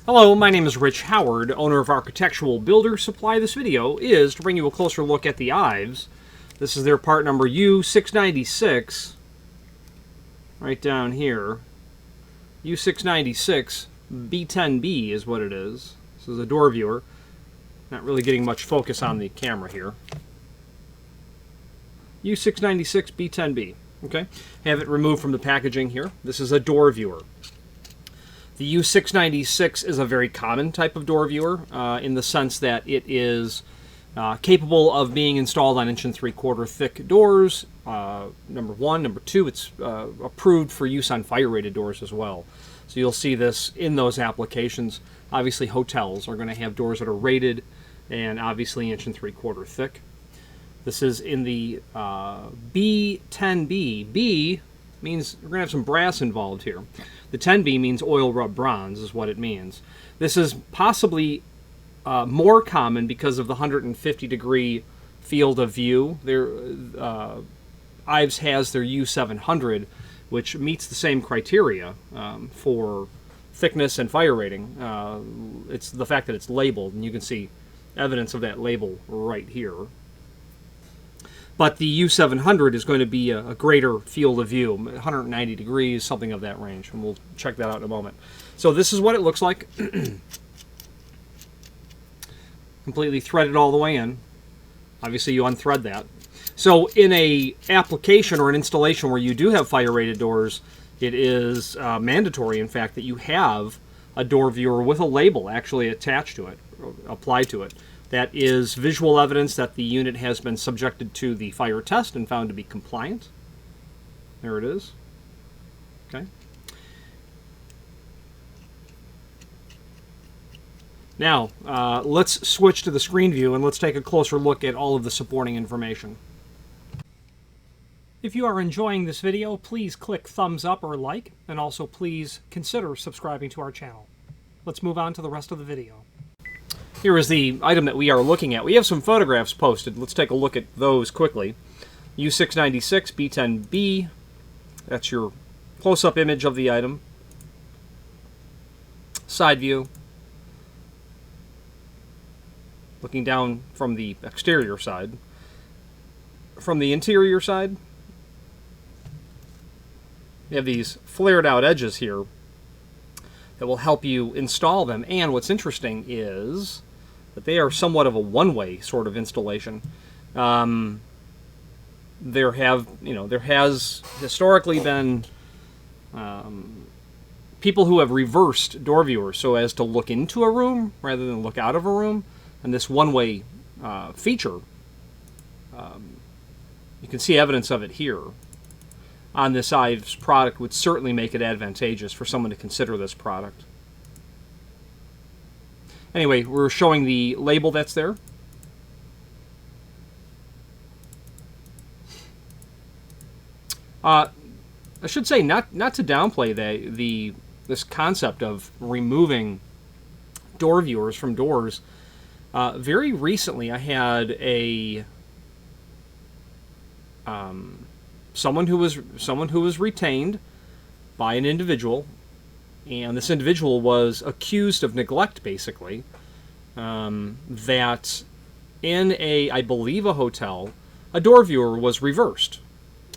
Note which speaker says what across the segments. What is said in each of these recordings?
Speaker 1: Hello, my name is Rich Howard, owner of Architectural Builder Supply. This video is to bring you a closer look at the IVES. This is their part number U696, right down here. U696B10B is what it is. This is a door viewer. Not really getting much focus on the camera here. U696B10B. Okay, have it removed from the packaging here. This is a door viewer. The U696 is a very common type of door viewer in the sense that it is capable of being installed on 1 3/4 thick doors. Number one. Number two, it's approved for use on fire-rated doors as well. So you'll see this in those applications. Obviously, hotels are going to have doors that are rated and obviously 1 3/4 thick. This is in the B10B. B means we're going to have some brass involved here. The 10B means oil rub bronze is what it means. This is possibly more common because of the 150-degree field of view. IVES has their U700, which meets the same criteria for thickness and fire rating. It's the fact that it's labeled, and you can see evidence of that label right here. But the U700 is going to be a greater field of view, 190 degrees, something of that range, and we'll check that out in a moment. So this is what it looks like. Completely threaded all the way in. Obviously you unthread that. So in a application or an installation where you do have fire-rated doors, it is mandatory, in fact, that you have a door viewer with a label actually attached to it, applied to it. That is visual evidence that the unit has been subjected to the fire test and found to be compliant. There it is. Okay. Now, let's switch to the screen view and let's take a closer look at all of the supporting information. If you are enjoying this video, please click thumbs up or like, and also please consider subscribing to our channel. Let's move on to the rest of the video. Here is the item that we are looking at. We have some photographs posted. Let's take a look at those quickly. U696B10B. That's your close-up image of the item. Side view. Looking down from the exterior side. From the interior side, you have these flared out edges here that will help you install them. And what's interesting is that they are somewhat of a one-way sort of installation. There has historically been people who have reversed door viewers so as to look into a room rather than look out of a room. And this one-way feature, you can see evidence of it here on this IVES product, would certainly make it advantageous for someone to consider this product. Anyway, we're showing the label that's there. I should say, not to downplay this concept of removing door viewers from doors. Very recently, I had someone who was retained by an individual. And this individual was accused of neglect, basically, that in I believe, a hotel, a door viewer was reversed.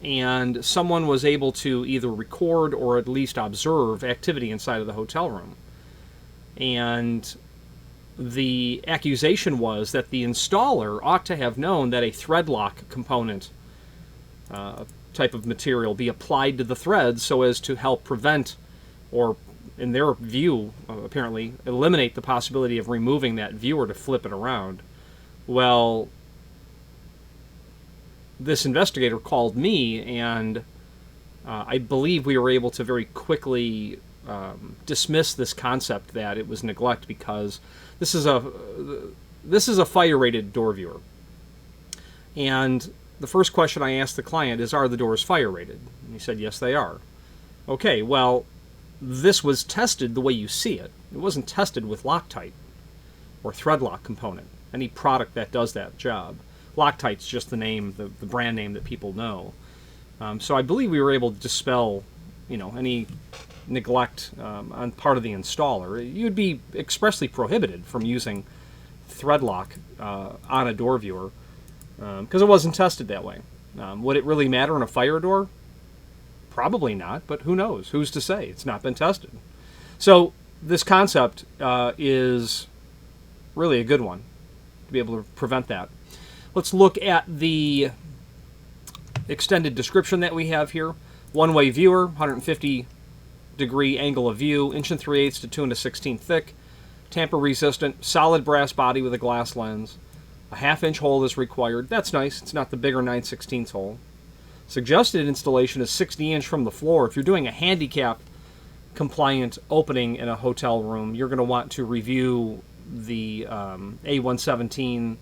Speaker 1: And someone was able to either record or at least observe activity inside of the hotel room. And the accusation was that the installer ought to have known that a thread lock component type of material be applied to the threads so as to help prevent, or in their view, apparently, eliminate the possibility of removing that viewer to flip it around. Well, this investigator called me, and I believe we were able to very quickly dismiss this concept that it was neglect, because this is a fire-rated door viewer. And the first question I asked the client is, are the doors fire-rated? And he said, yes, they are. Okay, well, this was tested the way you see it. It wasn't tested with Loctite or thread lock component, any product that does that job. Loctite's just the name, the brand name that people know. So I believe we were able to dispel any neglect on part of the installer, you'd be expressly prohibited from using thread lock on a door viewer because it wasn't tested that way. Would it really matter in a fire door? Probably not, but who knows? Who's to say? It's not been tested. So this concept is really a good one to be able to prevent that. Let's look at the extended description that we have here. One-way viewer, 150-degree angle of view, 1 3/8 to 2 1/16 thick, tamper-resistant, solid brass body with a glass lens. A 1/2-inch hole is required. That's nice. It's not the bigger 9/16 hole. Suggested installation is 60 inch from the floor. If you're doing a handicap compliant opening in a hotel room, you're going to want to review the A117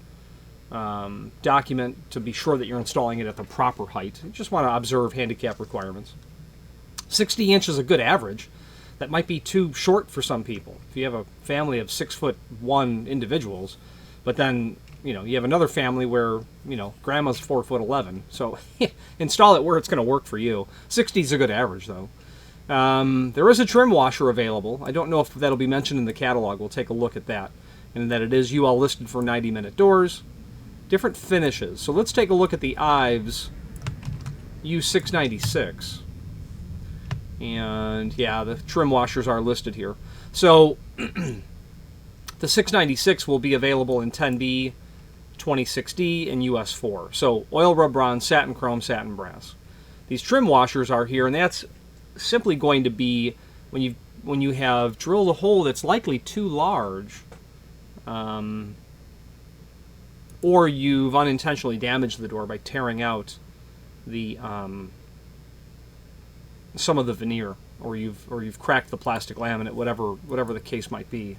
Speaker 1: document to be sure that you're installing it at the proper height. You just want to observe handicap requirements. 60 inch is a good average. That might be too short for some people. If you have a family of 6'1" individuals, but then you have another family where grandma's 4'11", so install it where it's going to work for you. 60 is a good average, though. There is a trim washer available. I don't know if that'll be mentioned in the catalog. We'll take a look at that. And that it is UL listed for 90-minute doors. Different finishes. So let's take a look at the IVES U696. And yeah, the trim washers are listed here. So the 696 will be available in 10B, 26D, and US4. So oil rub bronze, satin chrome, satin brass. These trim washers are here, and that's simply going to be when you have drilled a hole that's likely too large, or you've unintentionally damaged the door by tearing out the some of the veneer, or you've cracked the plastic laminate, whatever the case might be.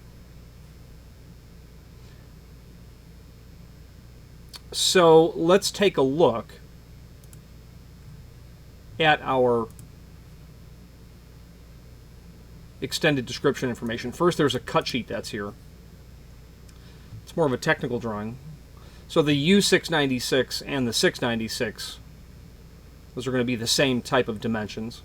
Speaker 1: So let's take a look at our extended description information. First, there's a cut sheet that's here. It's more of a technical drawing. So the U696 and the 696, those are going to be the same type of dimensions.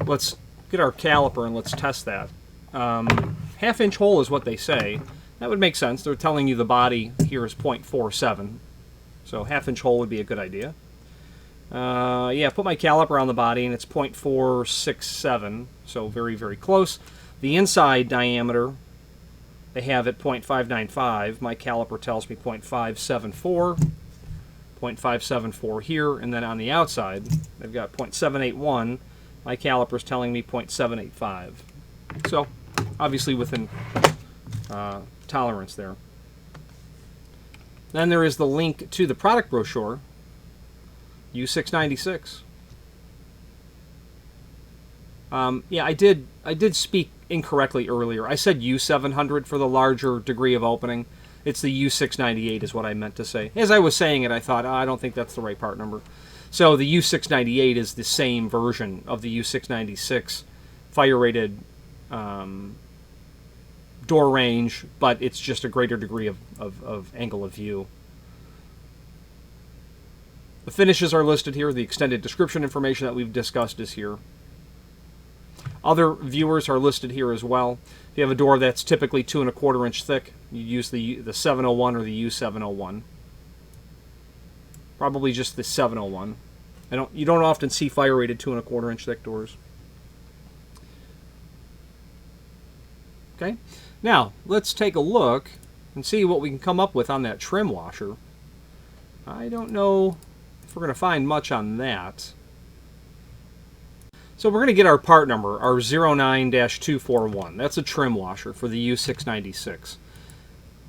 Speaker 1: Let's get our caliper and let's test that. 1/2-inch hole is what they say. That would make sense. They're telling you the body here is 0.47. So 1/2-inch hole would be a good idea. Yeah, put my caliper on the body and it's 0.467. So very, very close. The inside diameter, they have at 0.595. My caliper tells me 0.574. 0.574 here. And then on the outside, they've got 0.781. My caliper is telling me 0.785. So, obviously within tolerance there. Then there is the link to the product brochure, U696. Yeah, I did speak incorrectly earlier. I said U700 for the larger degree of opening. It's the U698 is what I meant to say. As I was saying it, I thought, I don't think that's the right part number. So the U698 is the same version of the U696 fire-rated door range, but it's just a greater degree of angle of view. The finishes are listed here. The extended description information that we've discussed is here. Other viewers are listed here as well. If you have a door that's typically 2 1/4 inch thick, you use the 701 or the U701. Probably just the 701. You don't often see fire-rated 2 1/4 inch thick doors. Okay, now let's take a look and see what we can come up with on that trim washer. I don't know if we're going to find much on that. So we're going to get our part number, our 09-241. That's a trim washer for the U696.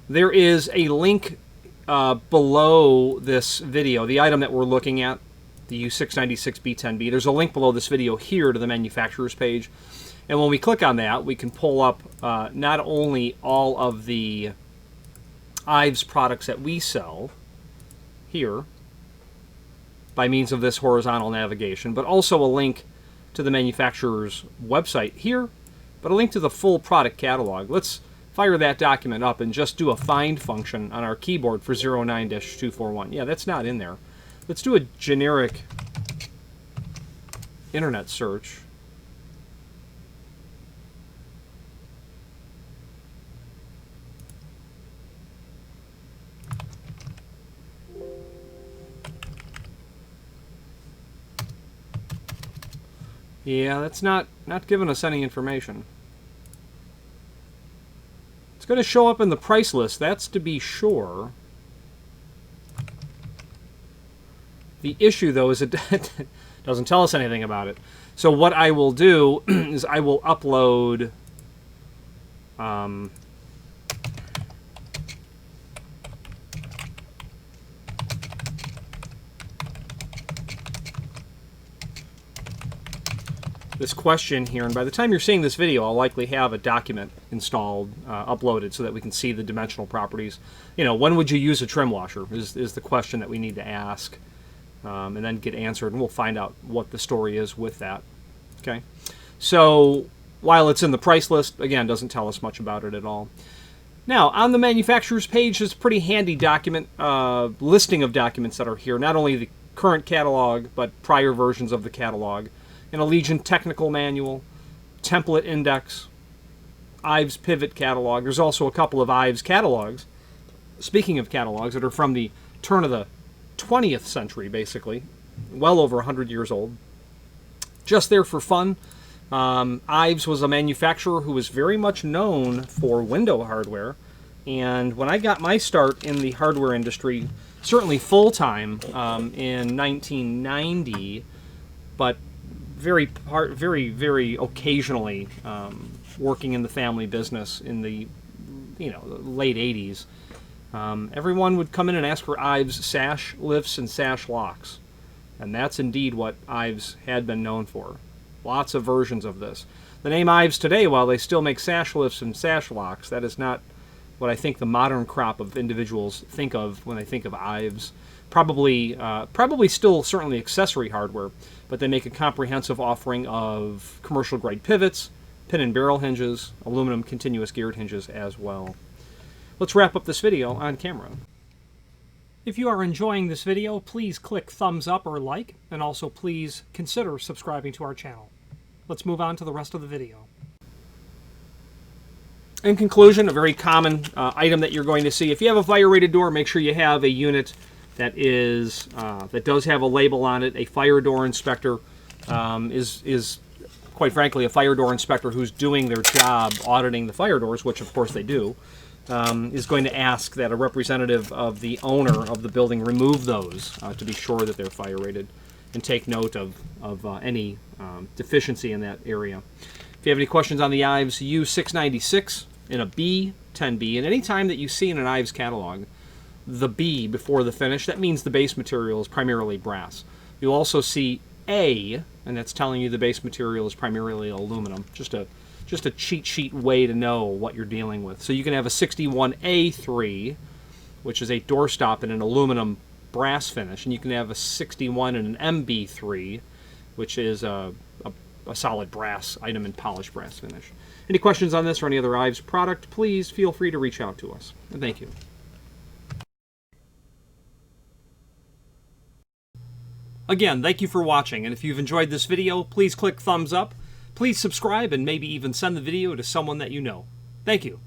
Speaker 1: There is a link below this video, the item that we're looking at, the U696B10B. There's a link below this video here to the manufacturer's page. And when we click on that, we can pull up not only all of the IVES products that we sell here by means of this horizontal navigation, but also a link to the manufacturer's website here, but a link to the full product catalog. Let's fire that document up and just do a find function on our keyboard for 09-241. Yeah, that's not in there. Let's do a generic internet search. Yeah, that's not giving us any information. It's going to show up in the price list, that's to be sure. The issue, though, is it doesn't tell us anything about it. So what I will do is I will upload this question here, and by the time you're seeing this video, I'll likely have a document installed, uploaded, so that we can see the dimensional properties. You know, when would you use a trim washer is the question that we need to ask, and then get answered, and we'll find out what the story is with that. Okay, so while it's in the price list, again, doesn't tell us much about it at all. Now, on the manufacturer's page, there's a pretty handy document, listing of documents that are here, not only the current catalog, but prior versions of the catalog. An Allegiant technical manual, template index, IVES pivot catalog. There's also a couple of IVES catalogs, speaking of catalogs, that are from the turn of the 20th century, basically, well over 100 years old. Just there for fun. IVES was a manufacturer who was very much known for window hardware, and when I got my start in the hardware industry, certainly full-time in 1990, but very occasionally working in the family business in the late 80s. Everyone would come in and ask for IVES sash lifts and sash locks, and that's indeed what IVES had been known for. Lots of versions of this. The name IVES today, while they still make sash lifts and sash locks, that is not what I think the modern crop of individuals think of when they think of IVES. Probably still certainly accessory hardware, but they make a comprehensive offering of commercial-grade pivots, pin and barrel hinges, aluminum continuous geared hinges as well. Let's wrap up this video on camera. If you are enjoying this video, please click thumbs up or like, and also please consider subscribing to our channel. Let's move on to the rest of the video. In conclusion, a very common item that you're going to see. If you have a fire-rated door, make sure you have a unit that does have a label on it. A fire door inspector is quite frankly a fire door inspector who's doing their job auditing the fire doors, which of course they do, is going to ask that a representative of the owner of the building remove those to be sure that they're fire-rated, and take note of any deficiency in that area. If you have any questions on the IVES U696 in a B10B, and any time that you see in an IVES catalog the B before the finish, that means the base material is primarily brass. You'll also see A, and that's telling you the base material is primarily aluminum. Just a cheat sheet way to know what you're dealing with. So you can have a 61A3, which is a doorstop in an aluminum brass finish, and you can have a 61 and an MB3, which is a solid brass item in polished brass finish. Any questions on this or any other IVES product, please feel free to reach out to us. And thank you. Again, thank you for watching, and if you've enjoyed this video, please click thumbs up, please subscribe, and maybe even send the video to someone that you know. Thank you.